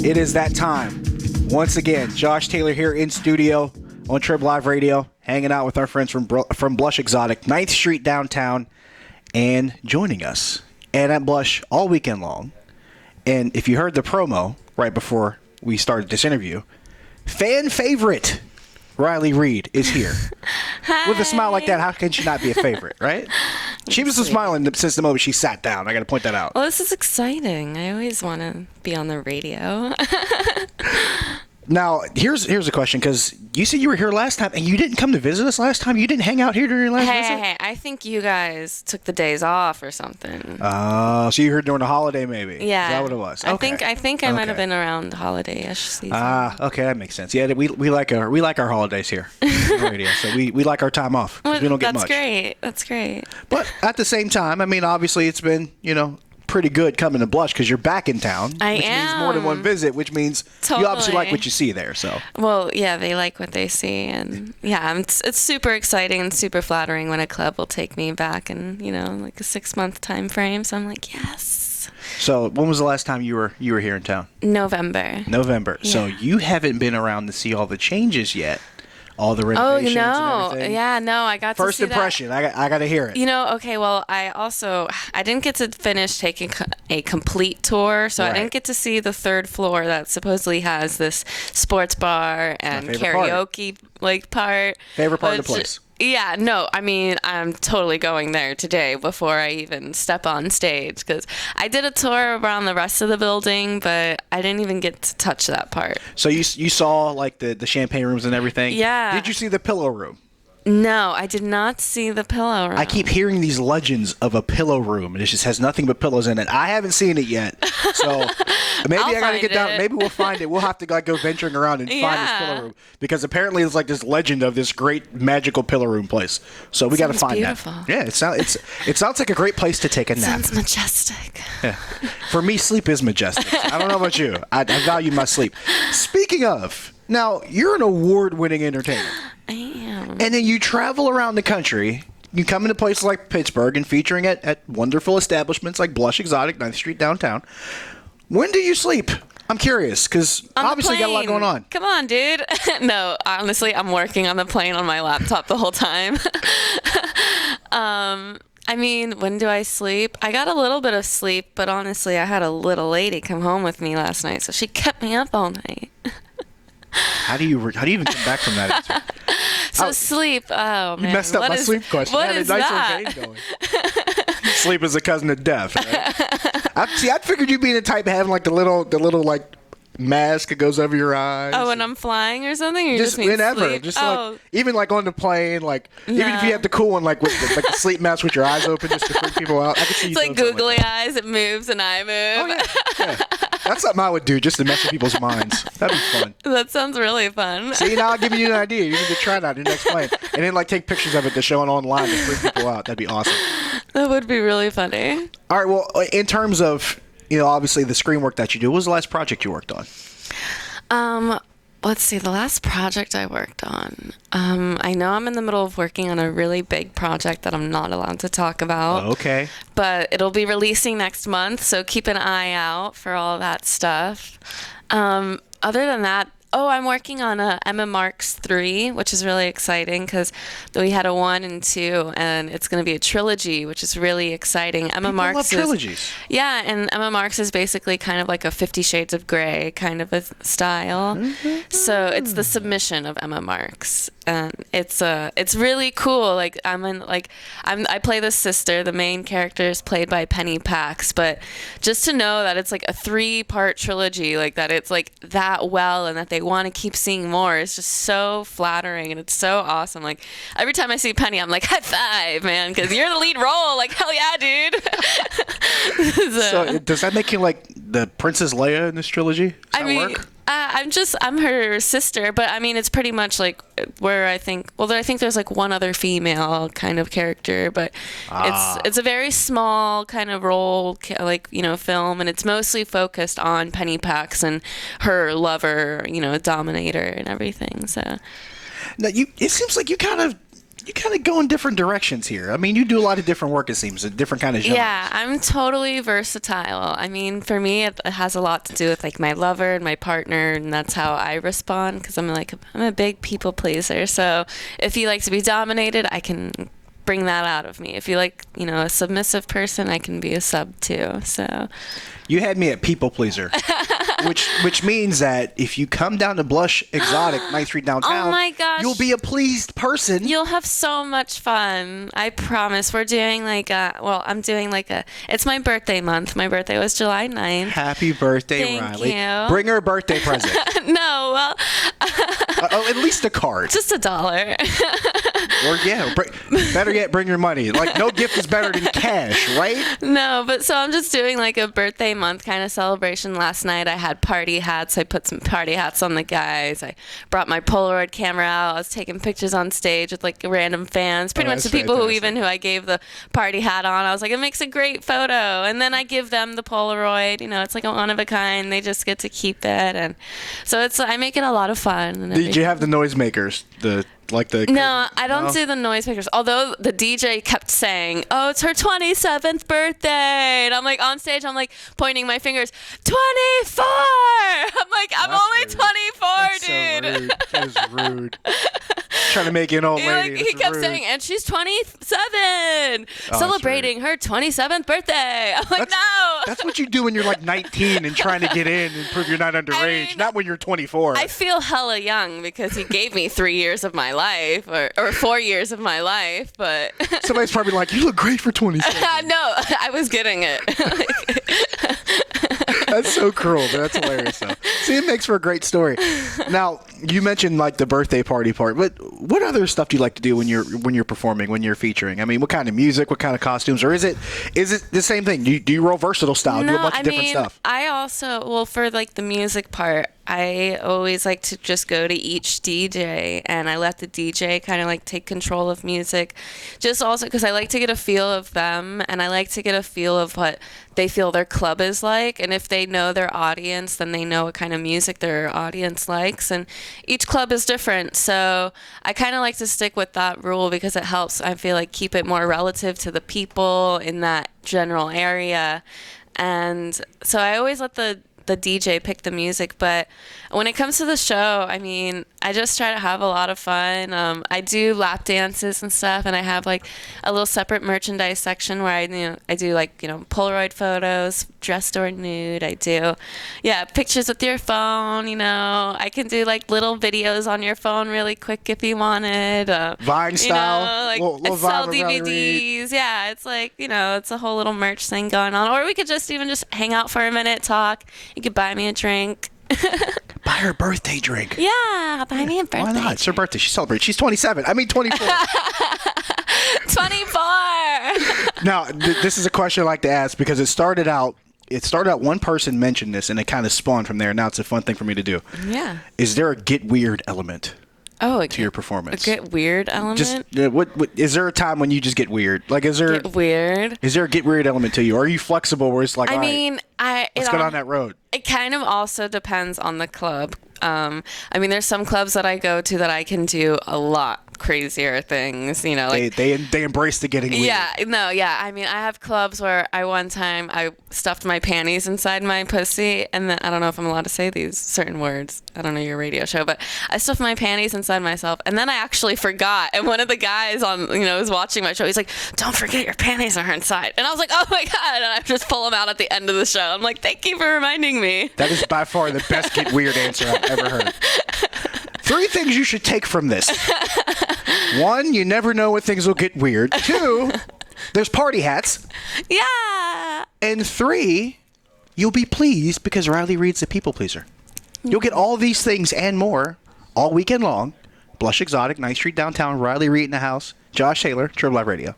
It is that time. Once again, Josh Taylor here in studio on Trib Live Radio, hanging out with our friends from Blush Exotic, 9th Street downtown, and joining us. And at Blush all weekend long. And if you heard the promo right before we started this interview, fan favorite Riley Reid is here. Hi. With a smile like that, how can she not be a favorite, right? She was smiling since the moment she sat down. I got to point that out. Well, this is exciting. I always want to be on the radio. Now, here's a question, because you said you were here last time, and you didn't come to visit us last time? You didn't hang out here during your last visit? Hey, I think you guys took the days off or something. So you were here during the holiday, maybe? Yeah. Is that what it was? Okay. I think I might have been around holiday-ish season. Okay, that makes sense. Yeah, we like our holidays here on the radio, so we like our time off, because we don't get much. That's great. But at the same time, I mean, obviously it's been, pretty good coming to Blush because you're back in town. Which means more than one visit, which means you obviously like what you see there. So. Well, yeah, they like what they see, and yeah, it's super exciting and super flattering when a club will take me back in like a 6-month time frame. So I'm like, yes. So when was the last time you were here in town? November. Yeah. So you haven't been around to see all the changes yet. All the renovations and everything. Yeah, no, I got First to see impression, that. I got to hear it. Okay, well, I didn't get to finish taking a complete tour, so right. I didn't get to see the third floor that supposedly has this sports bar and karaoke part. Favorite part of the place. Yeah, no, I mean, I'm totally going there today before I even step on stage, because I did a tour around the rest of the building, but I didn't even get to touch that part. So you saw like the champagne rooms and everything? Yeah. Did you see the pillow room? No, I did not see the pillow room. I keep hearing these legends of a pillow room, and it just has nothing but pillows in it. I haven't seen it yet, so maybe I gotta get down. Maybe we'll find it. We'll have to go venturing around and find this pillow room, because apparently it's like this legend of this great magical pillow room place. So we got to find beautiful. that. Yeah, it sounds like a great place to take a nap. Sounds majestic. Yeah. For me, sleep is majestic. I don't know about you. I value my sleep. Speaking of, now you're an award-winning entertainer. I am. And then you travel around the country. You come into places like Pittsburgh and featuring at wonderful establishments like Blush Exotic, 9th Street downtown. When do you sleep? I'm curious, because obviously you got a lot going on. Come on, dude. No, honestly, I'm working on the plane on my laptop the whole time. I mean, when do I sleep? I got a little bit of sleep, but honestly, I had a little lady come home with me last night, so she kept me up all night. How do you even come back from that answer? Sleep. Oh man, you messed up my sleep question. What I had is a nice that? little vein going. Sleep is a cousin of death. Right? I figured you'd be the type of having like the little like mask that goes over your eyes. Oh, when I'm flying or something? Or just mean whenever. sleep? Just like even like on the plane, like even if you have the cool one, like with the sleep mask with your eyes open, just to freak people out. I can see you. It's like googly eyes. It moves and I move. Oh, yeah. That's something I would do just to mess with people's minds. That'd be fun. That sounds really fun. See, now I'll give you an idea. You need to try that on your next plane, and then like take pictures of it to show it online to freak people out. That'd be awesome. That would be really funny. All right. Well, in terms of obviously the screen work that you do, what was the last project you worked on? Let's see, the last project I worked on. I know I'm in the middle of working on a really big project that I'm not allowed to talk about. Okay. But it'll be releasing next month, so keep an eye out for all that stuff. Other than that, I'm working on a Emma Marx 3, which is really exciting because we had a 1 and 2, and it's going to be a trilogy, which is really exciting. Emma Marx love trilogies. Yeah, and Emma Marx is basically kind of like a 50 Shades of Grey kind of a style. Mm-hmm. So it's the submission of Emma Marx, and it's really cool. Like I play the sister. The main character is played by Penny Pax, but just to know that it's like a 3-part trilogy, like that it's like that well, and that they want to keep seeing more. It's just so flattering, and it's so awesome. Like every time I see Penny, I'm like, high five, man, because you're the lead role. Like, hell yeah, dude. So does that make you like the Princess Leia in this trilogy? Does that work? I'm her sister, but I mean, it's pretty much like where I think there's like one other female kind of character, but it's a very small kind of role, like, film, and it's mostly focused on Penny Pax and her lover, Dominator and everything. So now it seems like you kind of you kind of go in different directions here. I mean, you do a lot of different work, it seems, a different kind of genres. Yeah, I'm totally versatile. I mean, for me, it has a lot to do with like my lover and my partner, and that's how I respond because I'm a big people pleaser. So if you like to be dominated, I can bring that out of me. If you like, a submissive person, I can be a sub too. So you had me at people pleaser, which means that if you come down to Blush Exotic, 9th Street downtown, oh my gosh, you'll be a pleased person. You'll have so much fun. I promise. We're doing I'm doing it's my birthday month. My birthday was July 9th. Happy birthday, Thank Riley. you. Bring her a birthday present. No, well. At least a card. Just $1. Or better yet, bring your money. Like, no gift is better than cash, right? No, but so I'm just doing like a birthday month kind of celebration. Last night I had party hats. I put some party hats on the guys. I brought my Polaroid camera out. I was taking pictures on stage with like random fans. Pretty much the people who I gave the party hat on. I was like, it makes a great photo. And then I give them the Polaroid. It's like a one of a kind. They just get to keep it. And so I make it a lot of fun. Did you have the noisemakers? No, I don't do the noisemakers. Although the DJ kept saying, "Oh, it's her 27th birthday," and I'm like on stage, I'm like pointing my fingers, 24. I'm like, I'm only 24, That's dude. So rude. That is rude. Trying to make it an old lady. He kept saying, and she's 27, celebrating her 27th birthday. I'm like, no. That's what you do when you're like 19 and trying to get in and prove you're not underage. Not when you're 24. I feel hella young because he gave me 3 years of my life or 4 years of my life, but somebody's probably like, you look great for 27. No, I was getting it. That's so cruel, but that's hilarious though. See, it makes for a great story. Now, you mentioned like the birthday party part, but what other stuff do you like to do when you're performing, when you're featuring? I mean, what kind of music, what kind of costumes, or is it the same thing? Do you roll versatile style? No, do a bunch of different stuff? I also, for like the music part, I always like to just go to each DJ and I let the DJ kind of like take control of music. Just also because I like to get a feel of them and I like to get a feel of what they feel their club is like. And if they know their audience, then they know what kind of music their audience likes. And each club is different. So I kind of like to stick with that rule because it helps, I feel like, keep it more relative to the people in that general area. And so I always let the DJ pick the music, but when it comes to the show, I mean, I just try to have a lot of fun. I do lap dances and stuff, and I have like a little separate merchandise section where I do like Polaroid photos, dressed or nude. I do, pictures with your phone. I can do like little videos on your phone really quick if you wanted. Vine style, like little sell Vine DVDs. Yeah, it's like it's a whole little merch thing going on. Or we could just hang out for a minute, talk. You could buy me a drink. Buy her a birthday drink. Yeah, buy me a birthday. Why not? It's her birthday. She celebrates. She's 27. I mean 24. 24. Now, this is a question I like to ask because it started out one person mentioned this and it kind of spawned from there. Now it's a fun thing for me to do. Yeah. Is there a get weird element? To your performance? A get weird element? Just what is there a time when you just get weird? Like, is there get weird? Is there a get weird element to you? Or are you flexible where it's like, let's go down that road? It kind of also depends on the club. I mean, there's some clubs that I go to that I can do a lot crazier things, like they embrace the getting weird. I mean, I have clubs where one time I stuffed my panties inside my pussy, and then I don't know if I'm allowed to say these certain words. I don't know your radio show, but I stuffed my panties inside myself, and then I actually forgot. And one of the guys on was watching my show. He's like, "Don't forget your panties are inside," and I was like, "Oh my god!" And I just pull them out at the end of the show. I'm like, "Thank you for reminding me." That is by far the best get weird answer I've ever heard. 3 things you should take from this. 1, you never know when things will get weird. 2, there's party hats. Yeah. And 3, you'll be pleased because Riley Reid's a people pleaser. You'll get all these things and more all weekend long. Blush Exotic, 9th Street downtown, Riley Reid in the house. Josh Taylor, Triple Live Radio.